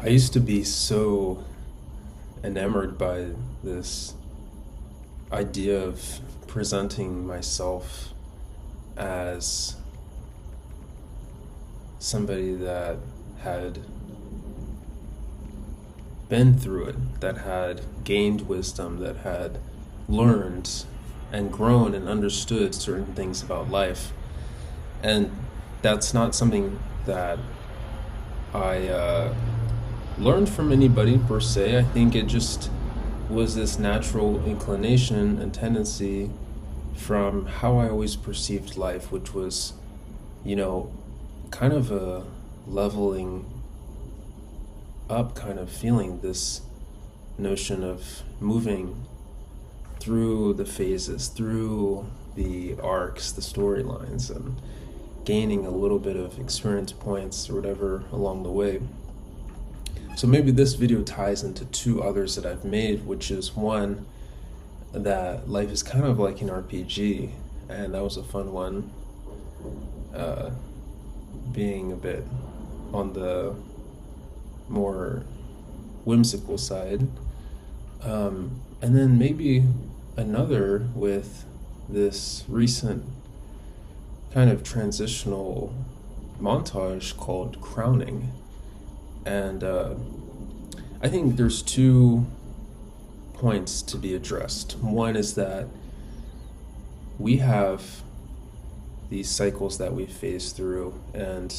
I used to be so enamored by this idea of presenting myself as somebody that had been through it, that had gained wisdom, that had learned and grown and understood certain things about life. And that's not something that I learned from anybody per se. I think it just was this natural inclination and tendency from how I always perceived life, which was, you know, kind of a leveling up kind of feeling, this notion of moving through the phases, through the arcs, the storylines, and gaining a little bit of experience points or whatever along the way. So maybe this video ties into two others that I've made, which is one, that life is kind of like an RPG, and that was a fun one, being a bit on the more whimsical side. And then maybe another with this recent kind of transitional montage called Crowning. And I think there's 2 points to be addressed. One is that we have these cycles that we phase through, and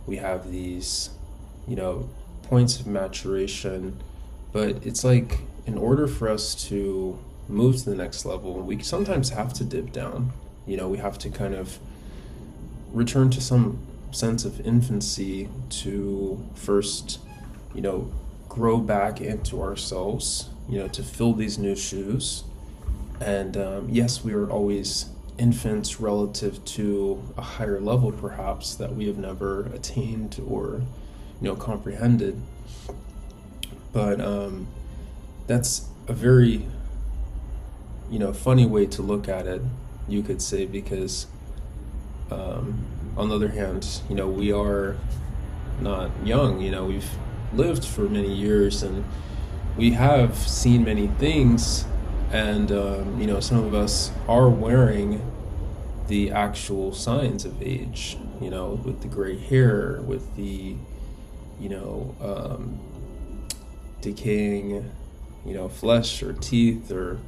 we have these, points of maturation, but it's like in order for us to move to the next level, we sometimes have to dip down. We have to kind of return to some sense of infancy to first, grow back into ourselves, to fill these new shoes. And yes, we are always infants relative to a higher level, perhaps, that we have never attained or, comprehended. But that's a very, funny way to look at it, you could say, because on the other hand, we are not young. We've lived for many years and we have seen many things, and some of us are wearing the actual signs of age, with the gray hair, with the decaying flesh or teeth, or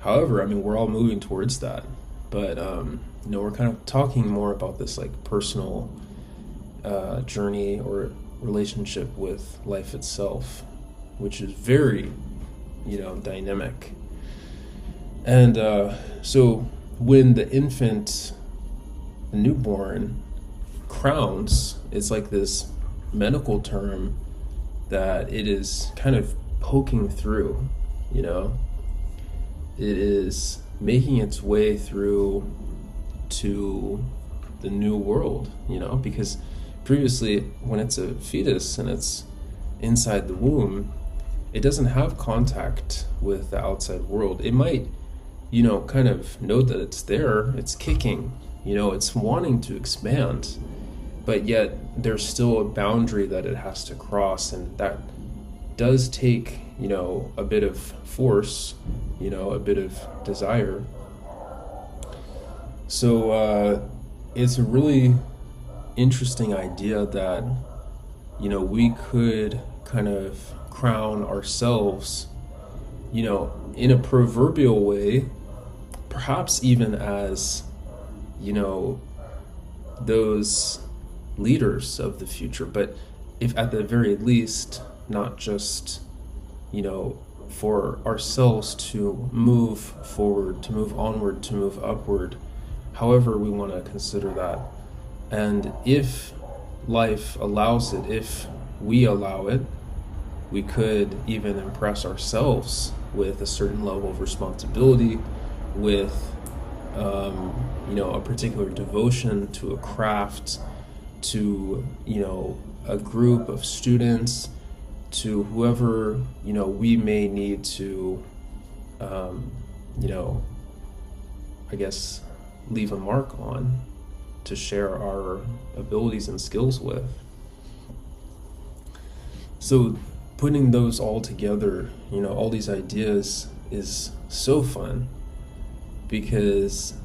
however. We're all moving towards that, but we're kind of talking more about this like personal journey or relationship with life itself, which is very dynamic. And so when the infant, the newborn, crowns, it's like this medical term that it is kind of poking through, it is making its way through to the new world, because previously, when it's a fetus and it's inside the womb, it doesn't have contact with the outside world. It might, kind of know that it's there, it's kicking, it's wanting to expand, but yet there's still a boundary that it has to cross, and that does take, a bit of force, a bit of desire. So it's a really interesting idea that, we could kind of crown ourselves, in a proverbial way, perhaps even as, those leaders of the future, but if at the very least, not just, for ourselves to move forward, to move onward, to move upward, however we want to consider that. And if life allows it, if we allow it, we could even impress ourselves with a certain level of responsibility, with a particular devotion to a craft, to a group of students, to whoever we may need to I guess leave a mark on, to share our abilities and skills with. So putting those all together, all these ideas is so fun because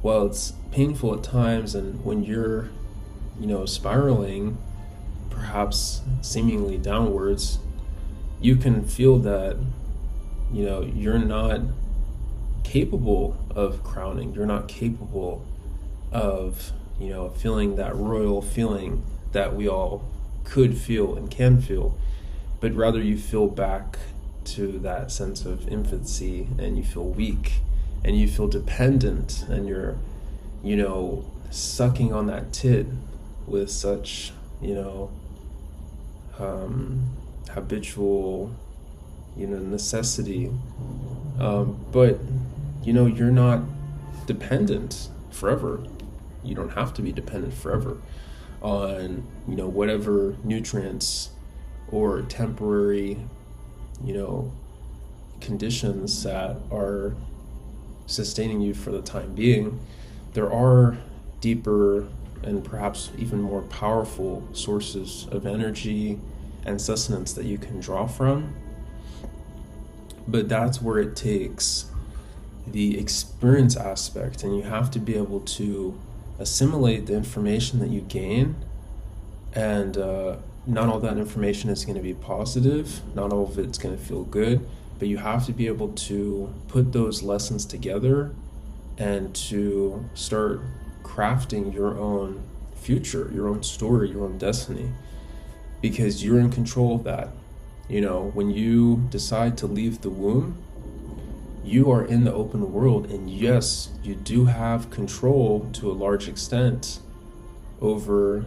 while it's painful at times, and when you're, spiraling, perhaps seemingly downwards, you can feel that, you're not capable of crowning. You're not capable of, feeling that royal feeling that we all could feel and can feel, but rather you feel back to that sense of infancy, and you feel weak, and you feel dependent, and you're, sucking on that tit with such, habitual, necessity. But, you're not dependent forever. You don't have to be dependent forever on, whatever nutrients or temporary, conditions that are sustaining you for the time being. There are deeper and perhaps even more powerful sources of energy and sustenance that you can draw from. But that's where it takes the experience aspect, and you have to be able to assimilate the information that you gain. And not all that information is going to be positive, not all of it's going to feel good, but you have to be able to put those lessons together and to start crafting your own future, your own story, your own destiny, because you're in control of that. When you decide to leave the womb, you are in the open world, and yes, you do have control to a large extent over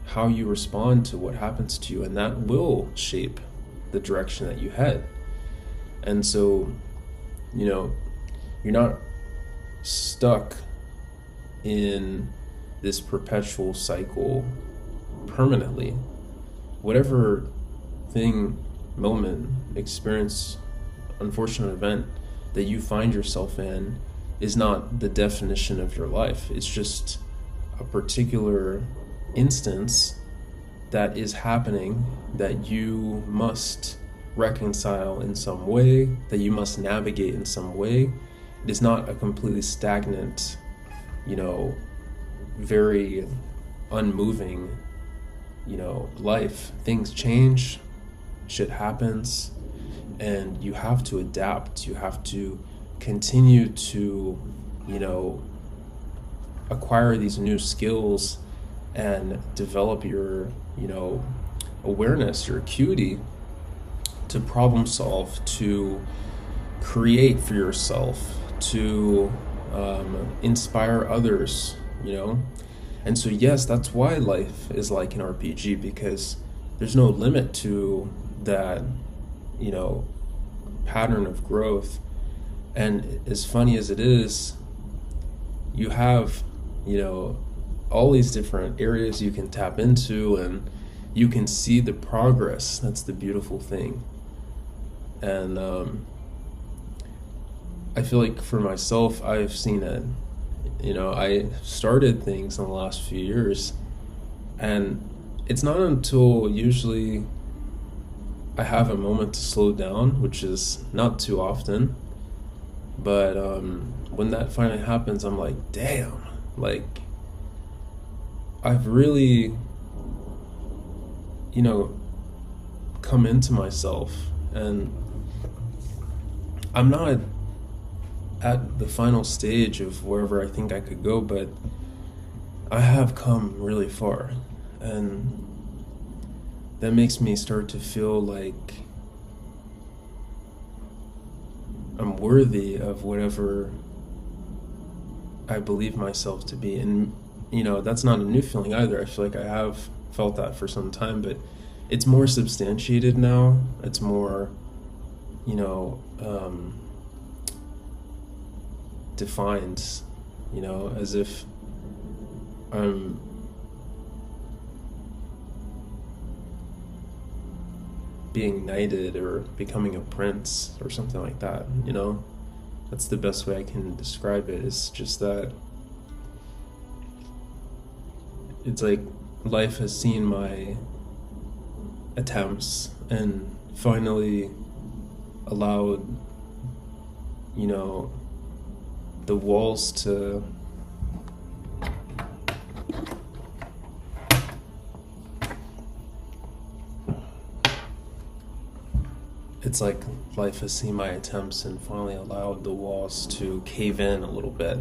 how you respond to what happens to you, and that will shape the direction that you head. And so, you're not stuck in this perpetual cycle permanently. Whatever thing, moment, experience, unfortunate event that you find yourself in is not the definition of your life. It's just a particular instance that is happening that you must reconcile in some way, that you must navigate in some way. It is not a completely stagnant, very unmoving, life. Things change, shit happens, and you have to adapt. You have to continue to, acquire these new skills and develop your, awareness, your acuity to problem solve, to create for yourself, to inspire others, And so, yes, that's why life is like an RPG, because there's no limit to that, pattern of growth. And as funny as it is, you have, all these different areas you can tap into, and you can see the progress. That's the beautiful thing. And I feel like for myself, I've seen it. I started things in the last few years, and it's not until usually I have a moment to slow down, which is not too often, but when that finally happens, I'm like, damn, like, I've really, come into myself, and I'm not at the final stage of wherever I think I could go, but I have come really far, and that makes me start to feel like I'm worthy of whatever I believe myself to be. And that's not a new feeling either. I feel like I have felt that for some time, but it's more substantiated now. It's more defined, as if I'm being knighted or becoming a prince or something like that. That's the best way I can describe it. It's just that it's like life has seen my attempts and finally allowed, you know, the walls to it's like life has seen my attempts and finally allowed the walls to cave in a little bit.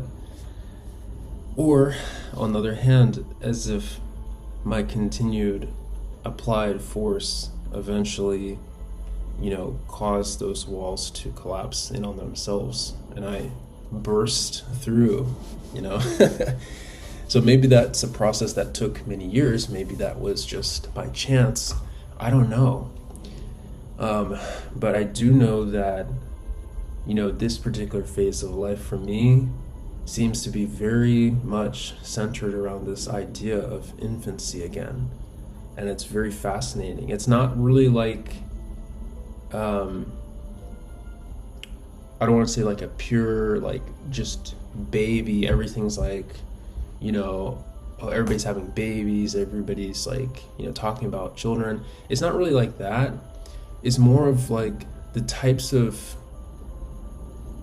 Or, on the other hand, as if my continued applied force eventually, caused those walls to collapse in on themselves, and I burst through, So maybe that's a process that took many years. Maybe that was just by chance. I don't know. But I do know that, this particular phase of life for me seems to be very much centered around this idea of infancy again. And it's very fascinating. It's not really like, I don't want to say like a pure, like just baby, everything's like, everybody's having babies, everybody's like, talking about children. It's not really like that. It's more of like the types of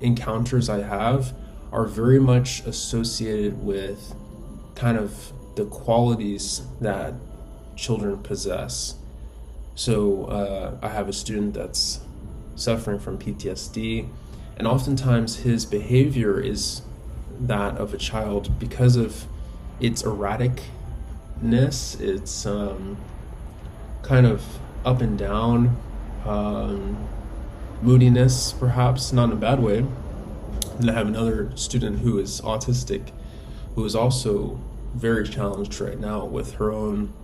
encounters I have are very much associated with kind of the qualities that children possess. So I have a student that's suffering from PTSD, and oftentimes his behavior is that of a child because of its erraticness, its kind of up and down, moodiness, perhaps, not in a bad way. And I have another student who is autistic, who is also very challenged right now with her own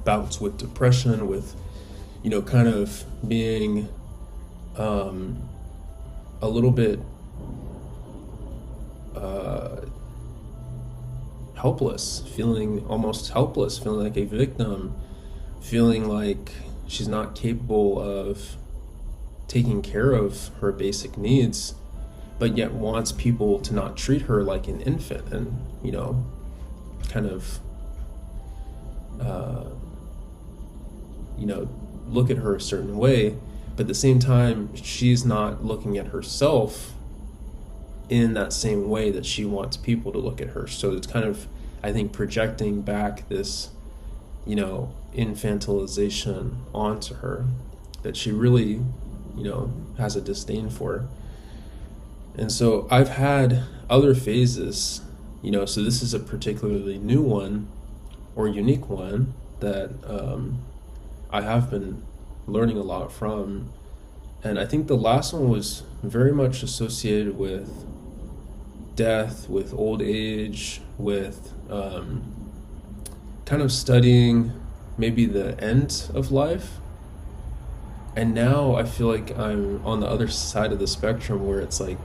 bouts with depression, with, kind of being a little bit helpless, feeling almost helpless, feeling like a victim, feeling like she's not capable of taking care of her basic needs, but yet wants people to not treat her like an infant and, kind of, look at her a certain way. But at the same time, she's not looking at herself in that same way that she wants people to look at her. So it's kind of, I think, projecting back this, infantilization onto her that she really, has a disdain for. And so I've had other phases, so this is a particularly new one or unique one that I have been learning a lot from. And I think the last one was very much associated with death, with old age, with kind of studying maybe the end of life. And now I feel like I'm on the other side of the spectrum where it's like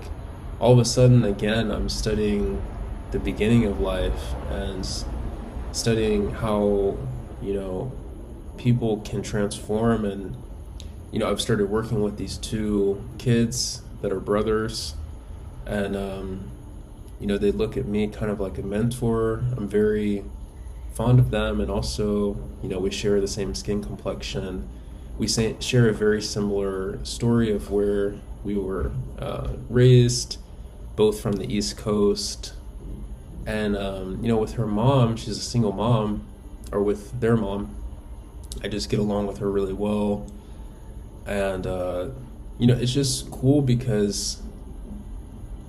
all of a sudden again I'm studying the beginning of life and studying how people can transform. And I've started working with these two kids that are brothers, and they look at me kind of like a mentor. I'm very fond of them, and also we share the same skin complexion. We share a very similar story of where we were raised, both from the East Coast. And with her mom, she's a single mom, or with their mom, I just get along with her really well. And it's just cool because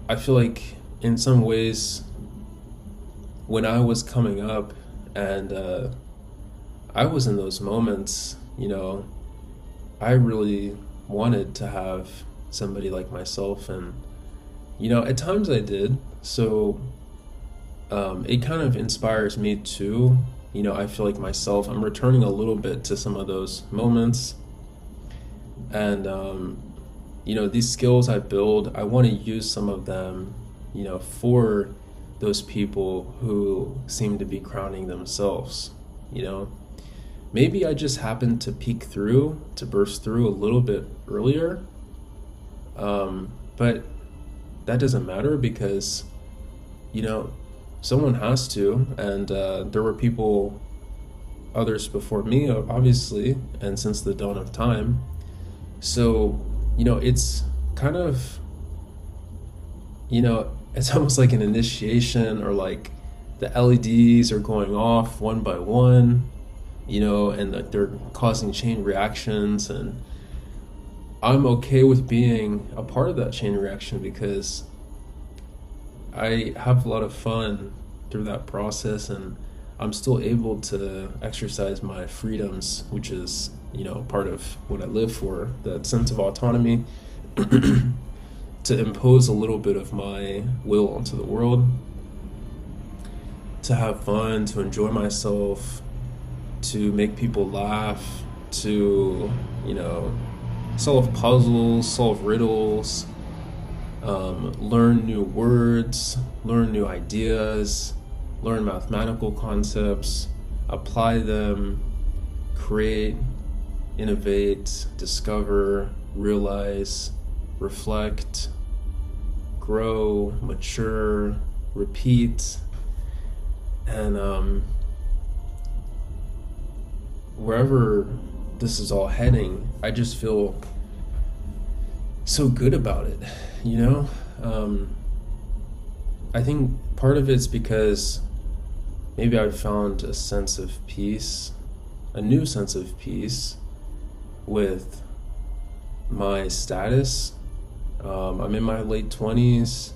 I feel like in some ways when I was coming up and I was in those moments, I really wanted to have somebody like myself, and at times I did. So it kind of inspires me too. I feel like myself, I'm returning a little bit to some of those moments. And these skills I build, I want to use some of them for those people who seem to be crowning themselves. Maybe I just happened to burst through a little bit earlier. But that doesn't matter because, someone has to. And there were people, others before me, obviously, and since the dawn of time. So, it's kind of, it's almost like an initiation, or like the LEDs are going off one by one, and that they're causing chain reactions. And I'm okay with being a part of that chain reaction because I have a lot of fun through that process, and I'm still able to exercise my freedoms, which is, part of what I live for, that sense of autonomy, to impose a little bit of my will onto the world, to have fun, to enjoy myself, to make people laugh, to, solve puzzles, solve riddles, learn new words, learn new ideas, learn mathematical concepts, apply them, create, innovate, discover, realize, reflect, grow, mature, repeat. And wherever this is all heading, I just feel so good about it, I think part of it's because maybe I've found a sense of peace, a new sense of peace with my status. I'm in my late 20s.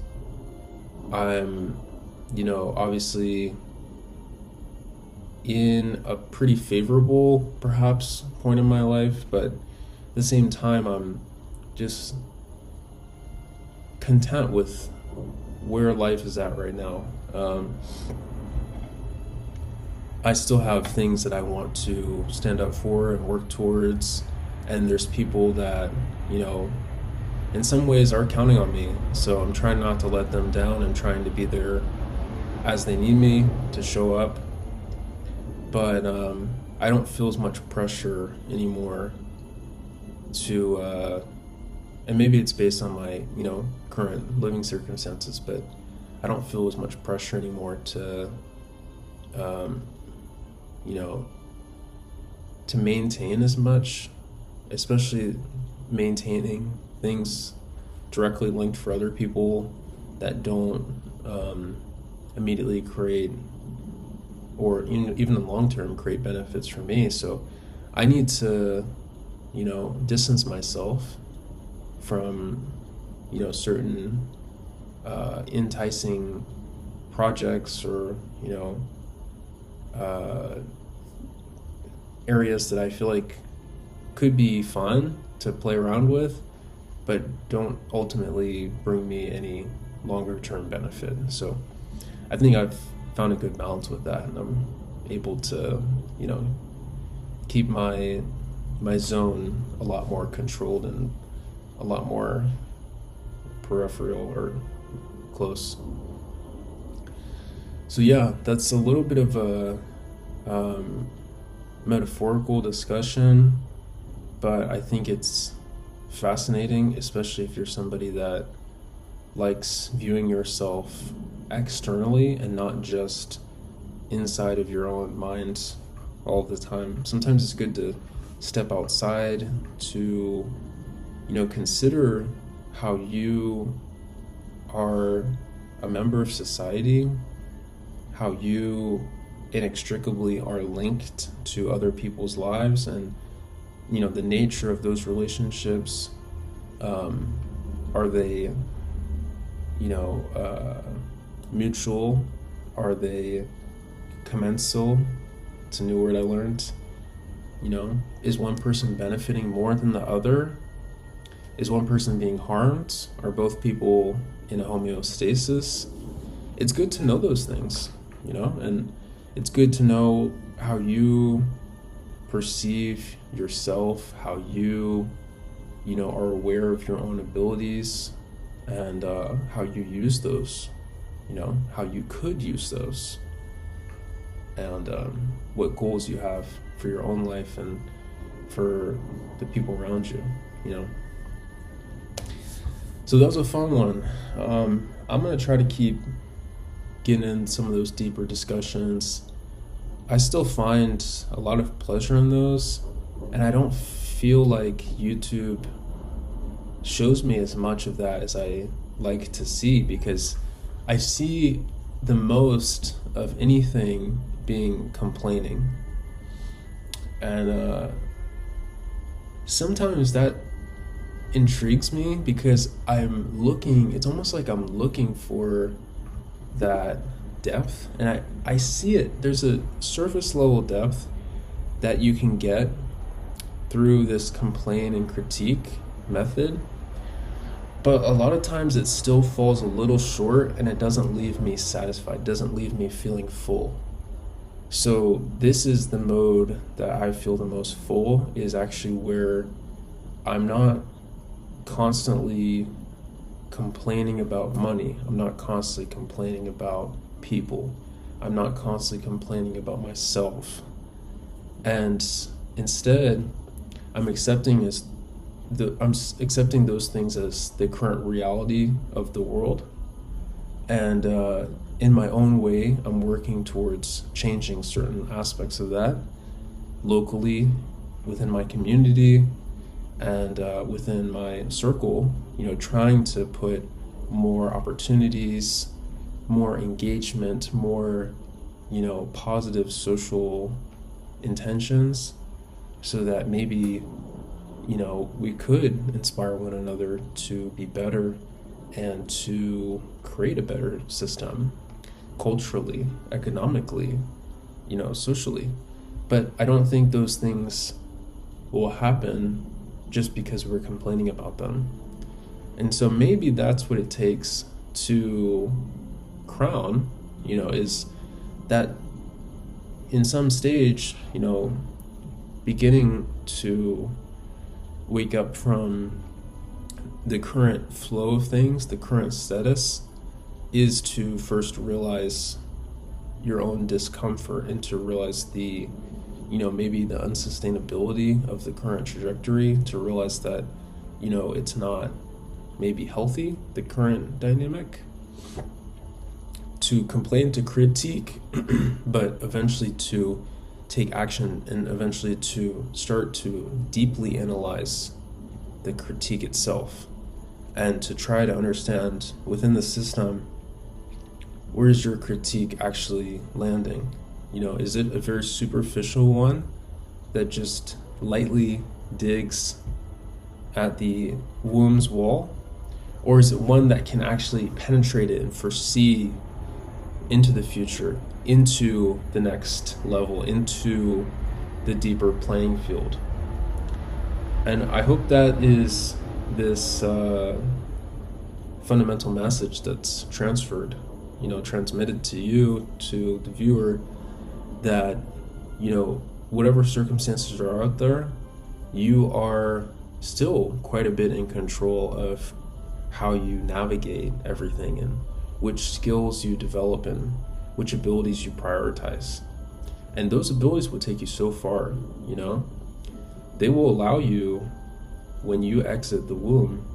I'm, obviously in a pretty favorable, perhaps, point in my life, but at the same time, I'm just content with where life is at right now. I still have things that I want to stand up for and work towards, and there's people that, in some ways are counting on me, so I'm trying not to let them down and trying to be there as they need me to show up. But I don't feel as much pressure anymore to, and maybe it's based on my, current living circumstances, but I don't feel as much pressure anymore to, to maintain as much, especially maintaining things directly linked for other people that don't immediately create, or even in the long term, create benefits for me. So I need to, distance myself from, certain enticing projects, or, areas that I feel like could be fun to play around with, but don't ultimately bring me any longer term benefit. So I think I've found a good balance with that, and I'm able to, keep my zone a lot more controlled and a lot more peripheral or close. So yeah, that's a little bit of a metaphorical discussion, but I think it's fascinating, especially if you're somebody that likes viewing yourself externally and not just inside of your own mind all the time. Sometimes it's good to step outside to, consider how you are a member of society, how you inextricably are linked to other people's lives, and the nature of those relationships. Are they mutual? Are they commensal? It's a new word I learned. Is one person benefiting more than the other? Is one person being harmed? Are both people in a homeostasis? It's good to know those things, and it's good to know how you perceive yourself, how you, are aware of your own abilities, and how you use those, how you could use those, and what goals you have for your own life and for the people around you, So that was a fun one. I'm going to try to keep getting in some of those deeper discussions. I still find a lot of pleasure in those, and I don't feel like YouTube shows me as much of that as I like to see, because I see the most of anything being complaining. And sometimes that intrigues me, because it's almost like I'm looking for that depth, and I see it. There's a surface level depth that you can get through this complain and critique method, but a lot of times it still falls a little short, and it doesn't leave me satisfied, doesn't leave me feeling full. So this is the mode that I feel the most full, is actually where I'm not constantly complaining about money. I'm not constantly complaining about people. I'm not constantly complaining about myself. And instead, I'm accepting those things as the current reality of the world. And in my own way, I'm working towards changing certain aspects of that locally, within my community, and within my circle, trying to put more opportunities, more engagement, more, positive social intentions, so that maybe, we could inspire one another to be better and to create a better system, culturally, economically, socially. But I don't think those things will happen just because we're complaining about them. And so maybe that's what it takes to crown, is that in some stage, beginning to wake up from the current flow of things, the current status, is to first realize your own discomfort, and to realize the maybe the unsustainability of the current trajectory, to realize that it's not maybe healthy, the current dynamic, to complain, to critique, but eventually to take action, and eventually to start to deeply analyze the critique itself, and to try to understand within the system, where is your critique actually landing? Is it a very superficial one that just lightly digs at the womb's wall? Or is it one that can actually penetrate it and foresee into the future, into the next level, into the deeper playing field? And I hope that is this fundamental message that's transferred, transmitted to you, to the viewer, that, whatever circumstances are out there, you are still quite a bit in control of how you navigate everything, and which skills you develop, and which abilities you prioritize. And those abilities will take you so far, They will allow you, when you exit the womb,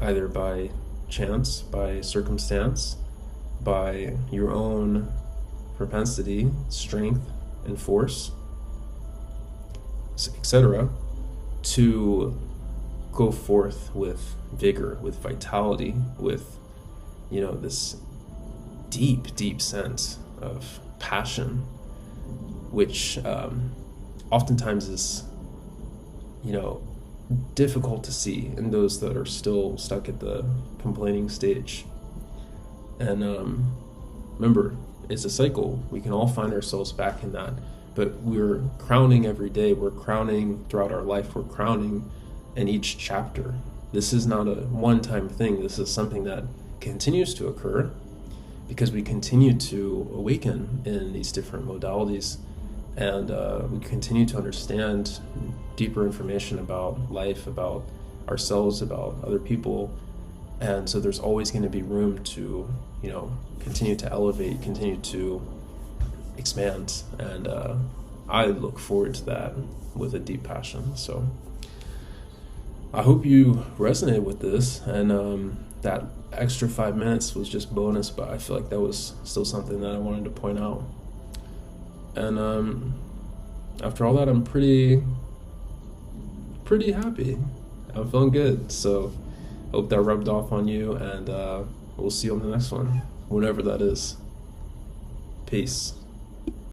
either by chance, by circumstance, by your own propensity, strength, and force, etc., to go forth with vigor, with vitality, with, this deep sense of passion, which oftentimes is, difficult to see in those that are still stuck at the complaining stage. And remember, it's a cycle. We can all find ourselves back in that, but we're crowning every day. We're crowning throughout our life. We're crowning in each chapter. This is not a one-time thing. This is something that continues to occur, because we continue to awaken in these different modalities, and we continue to understand deeper information about life, about ourselves, about other people. And so there's always going to be room to, continue to elevate, continue to expand. And I look forward to that with a deep passion. So I hope you resonate with this. And that extra 5 minutes was just bonus, but I feel like that was still something that I wanted to point out. And after all that, I'm pretty happy. I'm feeling good. So hope that rubbed off on you, and we'll see you on the next one, whenever that is. Peace.